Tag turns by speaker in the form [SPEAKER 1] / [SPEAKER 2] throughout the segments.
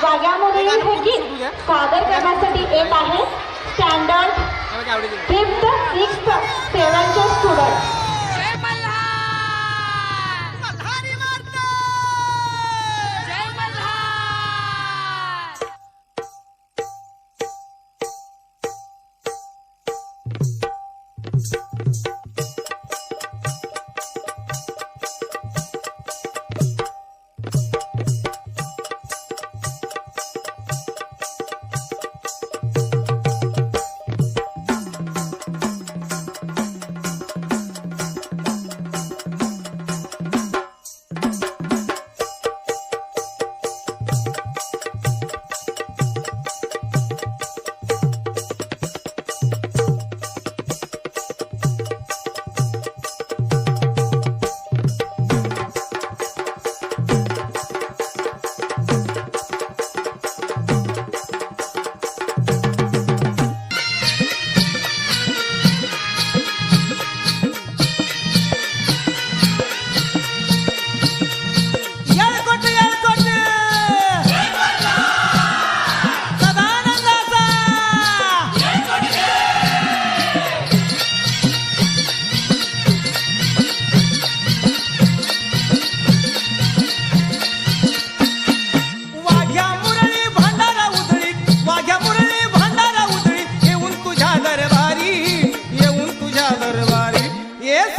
[SPEAKER 1] वाघ्यामुळे हे गीत सादर करण्यासाठी येत आहे standard 5th 6th 7th student.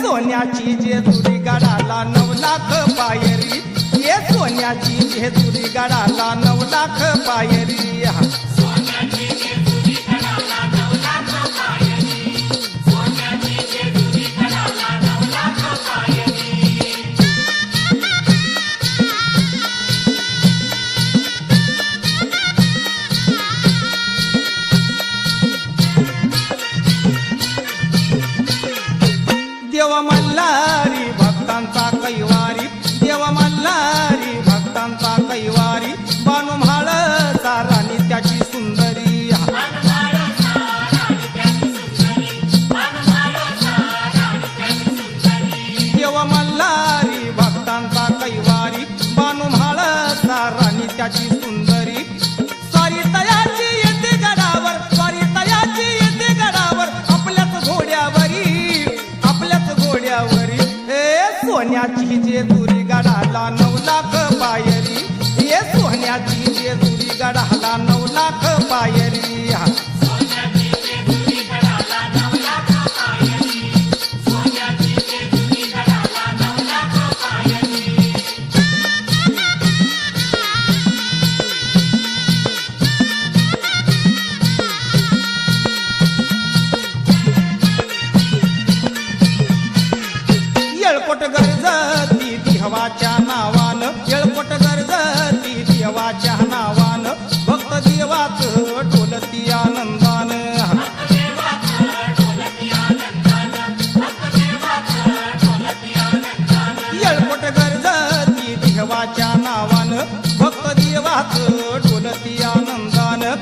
[SPEAKER 2] सोन्याची जेजुरी गडाला 9 लाख पायरी, ये सोन्याची जेजुरी गडाला 9 लाख पायरी. देव मल्हारी भक्तांचा कैवारी, देव मल्हारी भक्तांचा कैवारी, बानू म्हाळ सारानी त्याची सुंदरी. देव मल्हारी भक्तांचा कैवारी, बानू म्हाळ सारानी त्याची सुंदरी. स्वारी तयाची येते गडावर, स्वारी तयाची येते गडावर, आपल्याच घोड्यावरी, घोड्यावरी. सोन्याची जेजुरी गडाला 9 लाख पायरी, ये सोन्याची जेजुरी गडाला 9 लाख पायरी. येळकोट गरजती देवाच्या नावानं, येळकोट गरजती देवाच्या नावानं, भक्त देवाच ढोलती आनंदानं. येळकोट गरजती देवाच्या नावानं, भक्त देवाच ढोलती आनंदानं.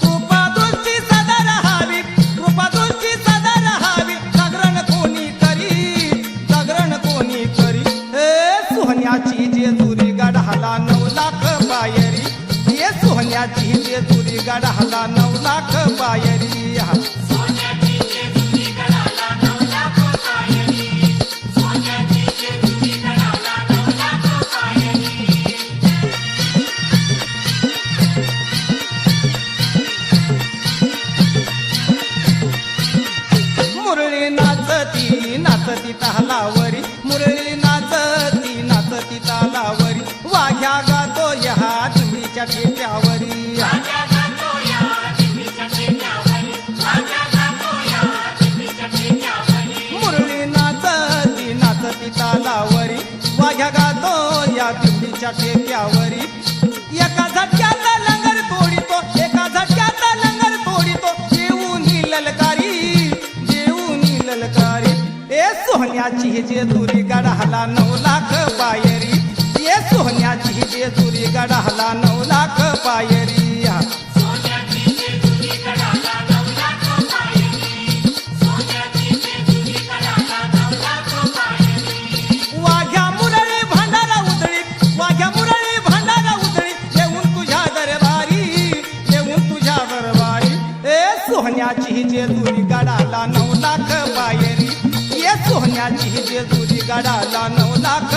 [SPEAKER 2] कृपा दृष्टी सदा रहावी, कृपा दृष्टी सदा रहावी, जागरण कोणी करी, जागरण कोणी करी. सोन्याची जेजुरी गडाला 9 लाख पायरी, ये सोन्याची जेजुरी गडाला 9 लाख पायरी. मुरळी नाचती नाचती तालावरी, मुरळी नाचती नाचती तालावरी, वाघ्या गातो या दिंडीच्या ठेक्यावरी. मुरळी नाचती नाचती तालावरी, वाघ्या गातो या दिंडीच्या ठेक्यावरी. एका झटक्यात लंगर तोडितो, एका झटक्यात लंगर तोडितो, येऊन ललकारी, ललकारी. ए सोन्याची जेजुरी गडाला 9 लाख पायरी, ये सोन्याची जेजुरी गडाला 9 लाख पायरी. वाघ्या मुरळी भांडारा उधळी, वाघ्या मुरळी भांडारा उधळी, येऊन तुझ्या दरबारी. सोन्याची जेजुरी गडाला 9 लाख बाहेरी ये सोन्याची जेजुरी गडाला 9 लाख